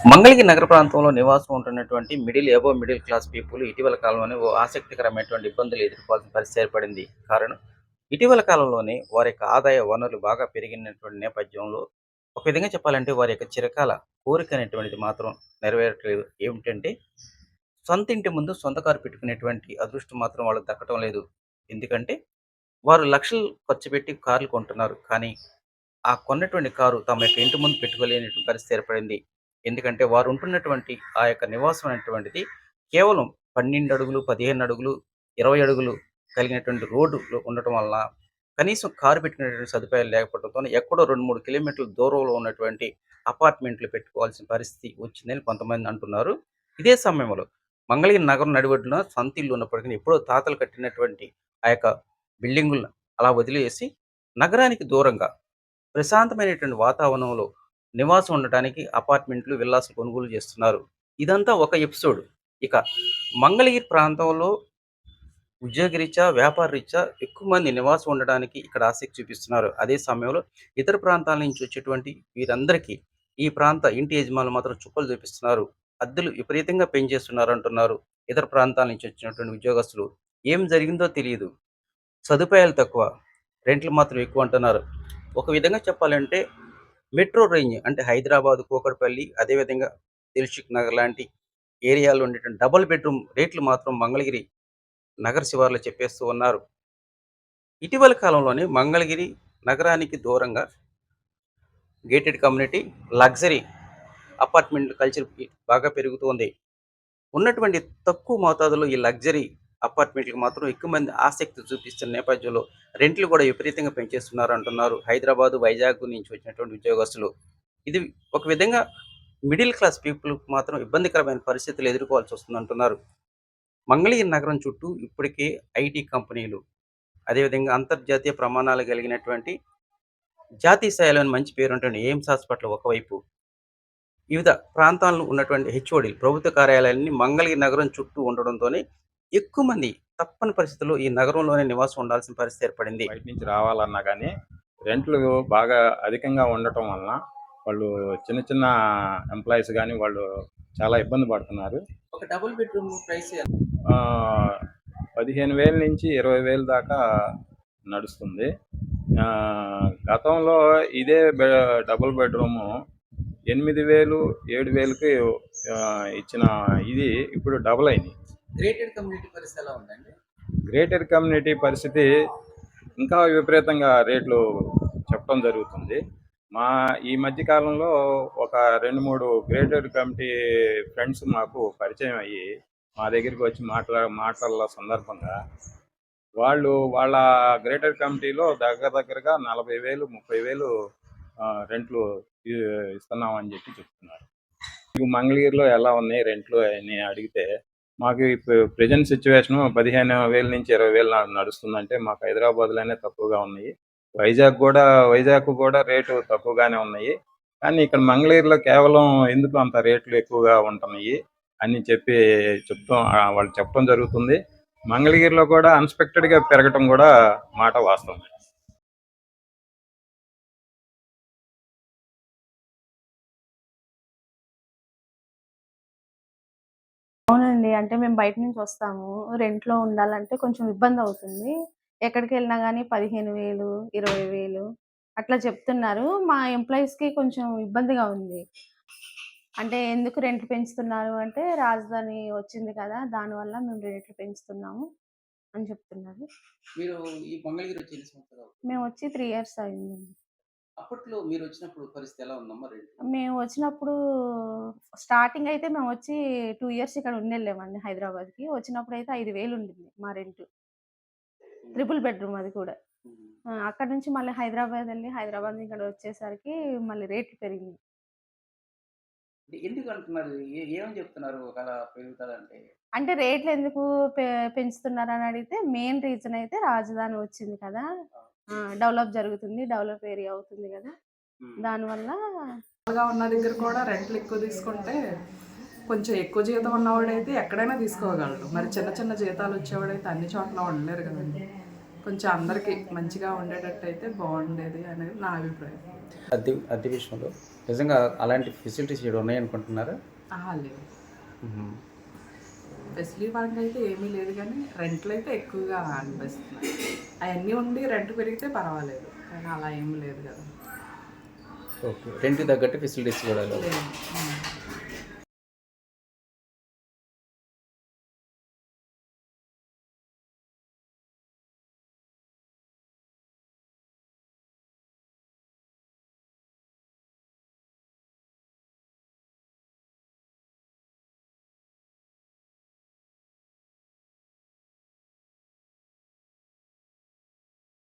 మంగళగిరి నగర ప్రాంతంలో నివాసం ఉంటున్నటువంటి మిడిల్ క్లాస్ పీపుల్ ఇటీవల కాలంలోనే ఓ ఆసక్తికరమైనటువంటి ఇబ్బందులు ఎదుర్కోవాల్సిన పరిస్థితి ఏర్పడింది. కారణం ఇటీవల కాలంలోనే వారి యొక్క ఆదాయ వనరులు బాగా పెరిగినటువంటి నేపథ్యంలో ఒక విధంగా చెప్పాలంటే వారి యొక్క చిరకాల కోరిక అనేటువంటిది మాత్రం నెరవేరట్లేదు. ఏమిటంటే సొంత ఇంటి ముందు సొంత కారు పెట్టుకునేటువంటి అదృష్టం మాత్రం వాళ్ళకి దక్కటం లేదు. ఎందుకంటే వారు లక్షలు ఖర్చు పెట్టి కార్లు కొంటున్నారు. కానీ ఆ కొన్నటువంటి కారు తమ యొక్క ఇంటి ముందు పెట్టుకోలేనటువంటి పరిస్థితి ఏర్పడింది. ఎందుకంటే వారు ఉంటున్నటువంటి ఆ యొక్క నివాసం అనేటువంటిది కేవలం 12 అడుగులు, 15 అడుగులు, 20 అడుగులు కలిగినటువంటి రోడ్డులో ఉండటం వలన కనీసం కారు పెట్టుకునేటువంటి సదుపాయాలు లేకపోవడంతో ఎక్కడో 2, 3 కిలోమీటర్ల దూరంలో ఉన్నటువంటి అపార్ట్మెంట్లు పెట్టుకోవాల్సిన పరిస్థితి వచ్చిందని కొంతమంది అంటున్నారు. ఇదే సమయంలో మంగళగిరి నగరం నడిబొడ్డున సొంత ఇల్లు ఉన్నప్పటికీ ఎప్పుడో తాతలు కట్టినటువంటి ఆ యొక్క బిల్డింగులను అలా వదిలేసి నగరానికి దూరంగా ప్రశాంతమైనటువంటి వాతావరణంలో నివాసం ఉండటానికి అపార్ట్మెంట్లు, విల్లాస్ కొనుగోలు చేస్తున్నారు. ఇదంతా ఒక ఎపిసోడ్. ఇక మంగళగిరి ప్రాంతంలో ఉద్యోగరీత్యా, వ్యాపార రీత్యా ఎక్కువ మంది నివాసం ఉండడానికి ఇక్కడ ఆసక్తి చూపిస్తున్నారు. అదే సమయంలో ఇతర ప్రాంతాల నుంచి వచ్చేటువంటి వీరందరికీ ఈ ప్రాంత ఇంటి యజమానులు మాత్రం చుక్కలు చూపిస్తున్నారు. అద్దెలు విపరీతంగా పెంచేస్తున్నారు అంటున్నారు. ఇతర ప్రాంతాల నుంచి వచ్చినటువంటి ఉద్యోగస్తులు. ఏం జరిగిందో తెలీదు. సదుపాయాలు తక్కువ. రెంట్లు మాత్రం ఎక్కువ అంటున్నారు. ఒక విధంగా చెప్పాలంటే మెట్రో రేంజ్ అంటే హైదరాబాద్, కూకట్పల్లి అదేవిధంగా దిల్‌సుఖ్ నగర్ లాంటి ఏరియాలో ఉండేటువంటి డబుల్ బెడ్‌రూమ్ రేట్లు మాత్రం మంగళగిరి నగర శివారులో చెప్పేస్తూ ఉన్నారు. ఇటీవల కాలంలోనే మంగళగిరి నగరానికి దూరంగా gated community, luxury apartment culture బాగా పెరుగుతోంది. ఉన్నటువంటి తక్కువ మోతాదులో ఈ లగ్జరీ అపార్ట్మెంట్‌లకు మాత్రం ఎక్కువ మంది ఆసక్తి చూపిస్తున్న నేపథ్యంలో రెంట్లు కూడా విపరీతంగా పెంచేస్తున్నారు అంటున్నారు. హైదరాబాదు, వైజాగ్ నుంచి వచ్చినటువంటి ఉద్యోగస్తులు. ఇది ఒక విధంగా మిడిల్ క్లాస్ పీపుల్‌కి మాత్రం ఇబ్బందికరమైన పరిస్థితులు ఎదుర్కోవాల్సి వస్తుందంటున్నారు. మంగళగిరి నగరం చుట్టూ ఇప్పటికే ఐటీ కంపెనీలు, అదేవిధంగా అంతర్జాతీయ ప్రమాణాలు కలిగినటువంటి జాతీయ స్థాయిలోని మంచి పేరున్నటువంటి ఎయిమ్స్ హాస్పిటల్ ఒకవైపు, వివిధ ప్రాంతాల్లో ఉన్నటువంటి హెచ్ఓడీలు ప్రభుత్వ కార్యాలయాలన్నీ మంగళగిరి నగరం చుట్టూ ఉండడంతోనే ఎక్కువ మంది తప్పని పరిస్థితుల్లో ఈ నగరంలోనే నివాసం ఉండాల్సిన పరిస్థితి ఏర్పడింది. బయట నుంచి రావాలన్నా కానీ రెంట్లు బాగా అధికంగా ఉండటం వలన వాళ్ళు చిన్న చిన్న ఎంప్లాయీస్ కానీ వాళ్ళు చాలా ఇబ్బంది పడుతున్నారు. ఒక డబుల్ బెడ్రూమ్ ప్రైస్ 15,000 నుంచి 20,000 దాకా నడుస్తుంది. గతంలో ఇదే డబుల్ బెడ్రూము 8,000, 7,000కి ఇచ్చిన ఇది ఇప్పుడు డబుల్ అయింది. గ్రేటెడ్ కమ్యూనిటీ పరిస్థితి ఎలా ఉందండి? గ్రేటర్ కమ్యూనిటీ పరిస్థితి ఇంకా విపరీతంగా రేట్లు చెప్పడం జరుగుతుంది. ఈ మధ్య కాలంలో ఒక 2, 3 గ్రేటర్ కమిటీ ఫ్రెండ్స్ మాకు పరిచయం అయ్యి మా దగ్గరికి వచ్చి మాట్లాడాల సందర్భంగా వాళ్ళ గ్రేటర్ కమిటీలో దగ్గరగా 40,000, 30,000 రెంట్లు ఇస్తున్నామని చెప్తున్నారు. మీకు మంగళగిరిలో ఎలా ఉన్నాయి రెంట్లు అని అడిగితే మాకు ప్రెజెంట్ సిచ్యువేషన్ 15,000 నుంచి 20,000 నడుస్తుందంటే మాకు హైదరాబాద్లోనే తక్కువగా ఉన్నాయి. వైజాగ్ కూడా రేటు తక్కువగానే ఉన్నాయి. కానీ ఇక్కడ మంగళగిరిలో కేవలం ఎందుకు అంత రేట్లు ఎక్కువగా ఉంటున్నాయి అని వాళ్ళు చెప్పడం జరుగుతుంది. మంగళగిరిలో కూడా అన్ఎక్స్పెక్టెడ్గా పెరగటం కూడా మాట వాస్తవం. అవునండి. అంటే మేము బయట నుంచి వస్తాము. రెంట్‌లో ఉండాలంటే కొంచెం ఇబ్బందవుతుంది. ఎక్కడికెళ్ళినా గానీ 15,000, 20,000 అట్లా చెప్తున్నారు. మా ఎంప్లాయీస్‌కి కొంచెం ఇబ్బందిగా ఉంది. అంటే ఎందుకు రెంట్లు పెంచుతున్నారు అంటే, రాజధాని వచ్చింది కదా! దానివల్ల మేము రేట్లు పెంచుతున్నాము అని చెప్తున్నారు. మీరు ఈ మంగళగిరి వచ్చి ఎన్ని సంవత్సరాలు? మేమొచ్చి 3 ఇయర్స్ అయిందండి. అప్పట్లో మీరొచ్చినప్పుడు పరిస్థితి ఎలా ఉందమ్మా రెంట్? మేము వచ్చినప్పుడు స్టార్టింగ్ అయితే మేమొచ్చి 2 ఇయర్స్ ఇక్కడ ఉండెళ్ళామండి హైదరాబాద్‌కి. వచ్చినప్పుడైతే 5,000 ఉండింది మా రెంట్. ట్రిపుల్ బెడ్‌రూమ్ అది కూడా. హ్మ్. అక్కడి నుంచి మళ్ళీ హైదరాబాద్ నుంచి ఇక్కడ వచ్చేసరికి మళ్ళీ రేట్లు పెరిగినియి. ఎందుకు అంటున్నారు? ఏమని చెప్తున్నారు ఒకవేళ పెరుగుతదంటే? అంటే రేట్లెందుకు పె పెంచుతున్నారని అడిగితే మెయిన్ రీజన్ అయితే రాజధాని వచ్చింది కదా! డెవలప్ జరుగుతుంది. డెవలప్ ఏరియా అవుతుంది కదా! దానివల్ల ఉన్న దగ్గర కూడా రెంట్లు ఎక్కువ తీసుకుంటే కొంచెం ఎక్కువ జీతం ఉన్నవాడైతే ఎక్కడైనా తీసుకోగలడు. మరి చిన్న చిన్న జీతాలు వచ్చేవాడైతే అన్ని చోట్ల ఉండలేరు కదండి. కొంచెం అందరికీ మంచిగా ఉండేటట్టు అయితే బాగుండేది అనేది నా అభిప్రాయం. అద్దె విషయంలో నిజంగా అలాంటి ఫెసిలిటీస్ ఇక్కడ ఉన్నాయనుకుంటున్నారా? లేదు, ఫెసిలిటీ పరంగా అయితే ఏమీ లేదు, కానీ రెంట్లు అయితే ఎక్కువగా అనిపిస్తున్నాయి. అవన్నీ ఉండి రెంట్ పెరిగితే పర్వాలేదు, కానీ అలా ఏమీ లేదు కదా. ఓకే, రెంట్కి తగ్గట్టు ఫెసిలిటీస్ కూడా లేవు. లేదు.